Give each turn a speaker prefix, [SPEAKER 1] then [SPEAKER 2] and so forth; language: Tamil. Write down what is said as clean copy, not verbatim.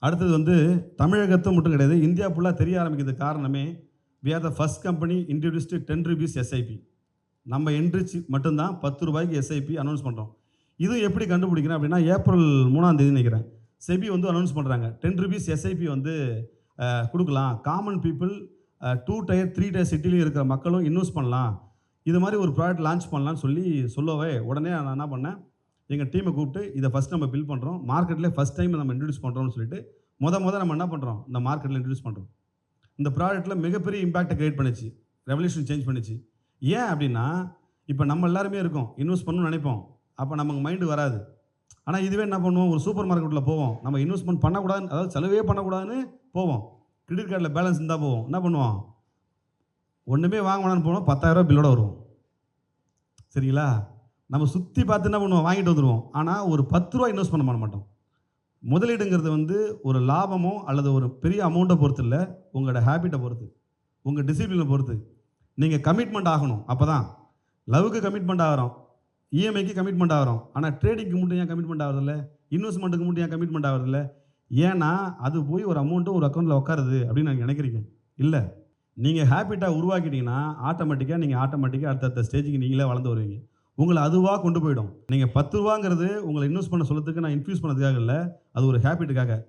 [SPEAKER 1] அடுத்தது வந்து தமிழகத்து மட்டும் கிடையாது. இந்தியா ஃபுல்லா தெரிய ஆரம்பிக்கிறதுக்கு காரணமே, we are the first company introduced ₹10 SIP. நம்ம என்ட்ரிச் மட்டும் தான் ₹10 எஸ்ஐபி அனௌன்ஸ் பண்றோம். இது எப்படி கண்டுபிடிக்கிறேன் அப்படின்னா, ஏப்ரல் 3ஆம் தேதி நினைக்கிறேன். செபி வந்து அனௌன்ஸ் பண்றாங்க. ₹10 எஸ்ஐபி வந்து குடுக்கலாம். காமன் பீப்பிள் 2 டயர், 3 டயர் சிட்டிலயும் இருக்கிற மக்களும் இன்வெஸ்ட் பண்ணலாம். இது மாரி ஒரு ப்ராடக்ட் லான்ச் பண்ணலாம்னு சொல்லவே, உடனே நான் என்ன பண்ணேன், எங்க டீம கூப்பிட்டு இத ஃபர்ஸ்ட் நம்ம பில்ட் பண்றோம். மார்க்கெட்ல ஃபர்ஸ்ட் டைம் நம்ம இன்ட்ரோடியூஸ் பண்றோம்னு சொல்லிட்டு, மொத நம்ம என்ன பண்றோம், இந்த மார்க்கெட்ல இன்ட்ரோடியூஸ் பண்றோம். இந்த ப்ராடக்ட்ல மிகப்பெரிய இம்பாக்ட்ட கிரியேட் பண்ணுச்சு. ரெவல்யூஷன் சேஞ்ச் பண்ணுச்சு. ஏன் அப்படின்னா, இப்ப நம்ம எல்லாருமே இருக்கோம். இன்வெஸ்ட் பண்ணணும்னு நினைப்போம். அப்ப நமக்கு மைண்ட் வராது. ஆனா இதுவே என்ன பண்ணுவோம், ஒரு சூப்பர் மார்க்கெட்ல போவோம். நம்ம இன்வெஸ்ட்மென்ட் பண்ணக்கூடாதுன்னு, அதாவது செலவே பண்ணக்கூடாதுன்னு போவோம். கிரெடிட் கார்டுல பேலன்ஸ் இருந்தா போவோம். என்ன பண்ணுவோம், ஒண்ணுமே வாங்க வேணாம்னு போனோம், ₹10,000 பில்லோட வருவோம். சரிங்களா? நம்ம சுத்தி பார்த்து என்ன பண்ணுவோம், வாங்கிட்டு வந்துருவோம். ஆனா ஒரு ₹10 இன்வெஸ்ட் பண்ண மாட்டோம். முதலீடுங்கிறது வந்து ஒரு லாபமோ அல்லது ஒரு பெரிய அமௌண்ட்ட பொறுத்து இல்ல. உங்களோட ஹேபிட்ட பொறுத்து. உங்க டிசிப்ளின பொறுத்து. நீங்க கமிட்மெண்ட் ஆகணும். அப்பதான். லவ்வுக்கு கமிட்மெண்ட் ஆகுறோம். இஎம்ஐக்கு கமிட்மெண்ட் ஆகுறோம். ஆனா ட்ரேடிங்க்கு மட்டும் ஏன் கமிட்மெண்ட் ஆகுறதில்ல? இன்வெஸ்ட்மென்ட்க்கு மட்டும் ஏன் கமிட்மெண்ட் ஆகுறதில்ல? ஏன்னா, அது போய் ஒரு அமௌண்ட் ஒரு அக்கவுண்ட்ல உட்காருது அப்படின்னு நீங்க நினைக்கிறீங்க. இல்ல. நீங்க ஹேபிட்டா உருவாக்கிட்டீங்கன்னா, ஆட்டோமேட்டிக்கா அடுத்தடுத்த ஸ்டேஜ்க்கு நீங்களே வளர்ந்து வருவீங்க. உங்கள அதுவா கொண்டு போயிடும். நீங்க ₹10ங்கிறது உங்கள இன்வெஸ்ட் பண்ண சொல்லதுக்கு நான் இன்ஃப்யூஸ் பண்ணதுக்காக இல்ல. அது ஒரு ஹேபிட்டுக்காக.